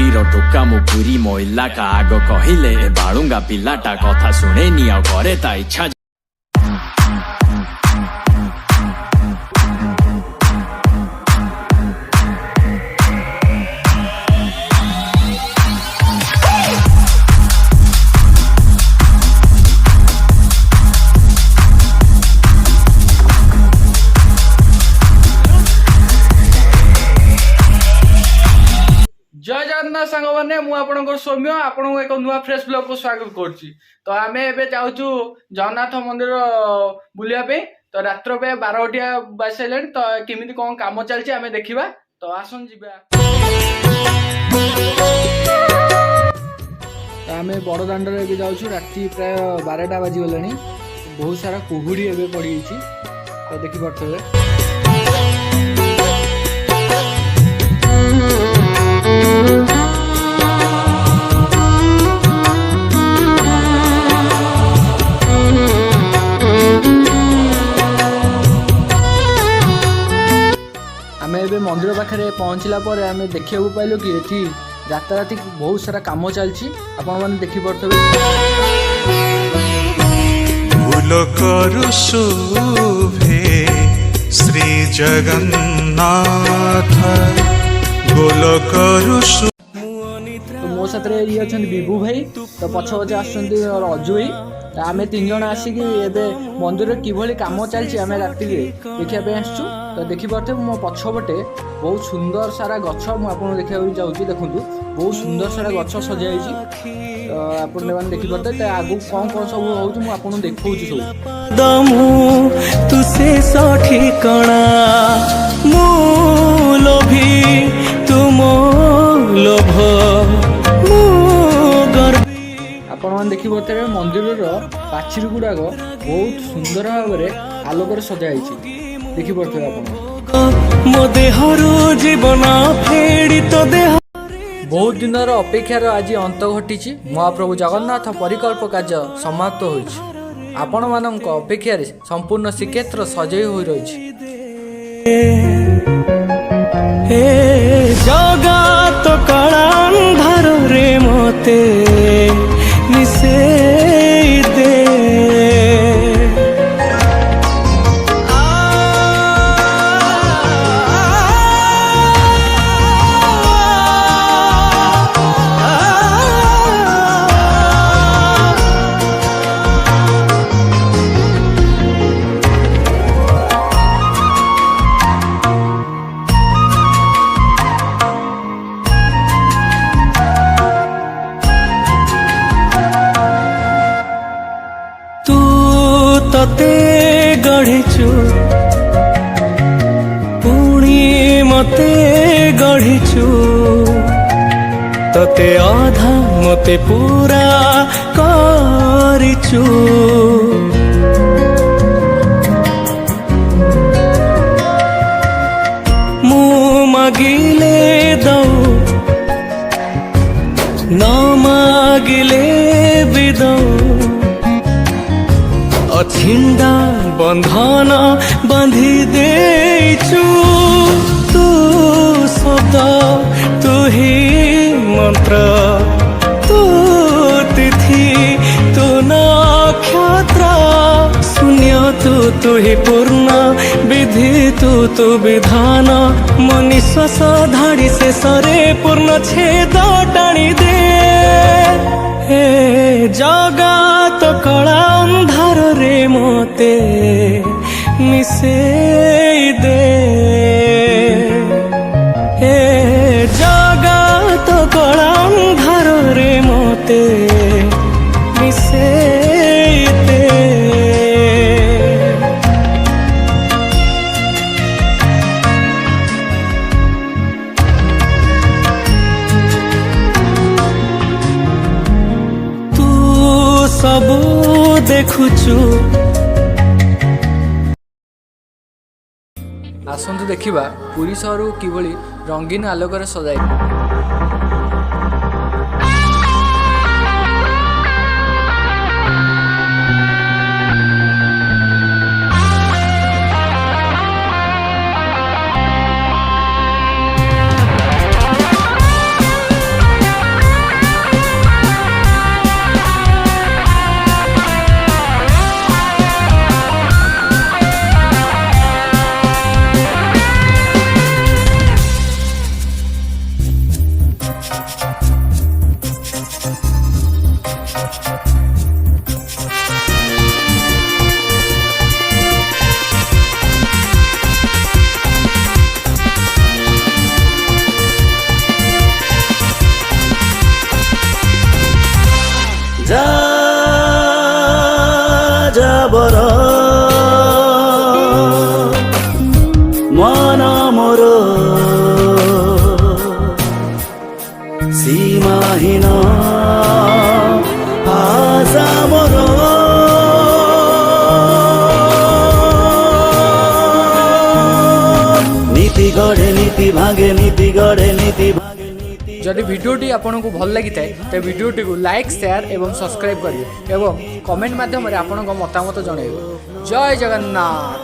पुरी टोका मु पुरी मो इलाका आग कहले ए बाळुंगा पिलाटा कथा शुणेनी आ घरे ता इच्छा। जय जगन्नाथ सांग मैंने मुझे सौम्य आपण एक नुआ फ्रेश ब्लॉग को स्वागत करुच्ची। तो आम ए जाऊँ जगन्नाथ मंदिर बुलापी। तो रात्र पे 12टा बाज सारे तो केमी कौन कम चलती आम देखा। तो आसन जी आम बड़ दाण्ड जाऊँ राति प्राय 12टा बाजिगला बहुत सारा कुहुड़ी एवं पड़ी तो देखिपे। आम ए मंदिर पाखे पहुँचला आम देखा पाइलु कि ये राताराति बहुत सारा कम चलती आपण मैंने देखिपे। श्री जगन्नाथ तो मो साथ ये अच्छा विभू भाई तो पछ पचे आसुच्च रजु भाई आम 3 जन आसिक मंदिर किभली कम चलती आम राति देखापी आसचु। तो देखिपे मो पछपटे बहुत सुंदर सारा गछ मुझे देखा जाऊँगी। देखूँ बहुत सुंदर सारा गछ सजाई तो आपने देखिपे आगु कौन कौन सब हो देखा आपण मैंने देखिपे मंदिर पाचेरी गुड़ाक बहुत सुंदर भाव में आलोक सजाई देखिपे। बहुत दिन अपेक्षार आज अंत घटी महाप्रभु जगन्नाथ परिकल्प कार्य समाप्त होइछि। आपण मानक अपेक्षार संपूर्ण श्रीक्षेत्र सजई हो रही। जगत कलांधार रे मते मिसेई दे। तते गढ़िचु पुणी मते गढ़िचु तते आधा मते पूरा करिचु। मु मागिले दौ न मागिले भी दौ छिंडा बंधन बांधी देचु। तू शब्द तू ही मंत्र तू तिथि तू नक्षत्र शून्य तू ही पूर्ण विधि तू विधान मनिश्वास धाड़ी से सरे पूर्ण छेद टाणी दे। जगत कला अंधार रे मते मिसेई दे। जगत कला अंधार रे मते मिसेई दे। सब देखुचु आसतु देखा पुरी सहर किभली रंगीन आलोक सजाई। যা যাবর মন মোর সীমাহীন আশা মোর নীতি গড়ে নীতি ভাগে নীতি গড়ে নীতি ভাগে নীতি। যদি ভিডিওটি আপনার ভাল লাগি থাকে তো ভিডিওটি লাইক সেয়ার এবং সবসক্রাইব করবে এবং কমেন্ট মাধ্যমে আপনার মতামত জনাইবে। জয় জগন্নাথ।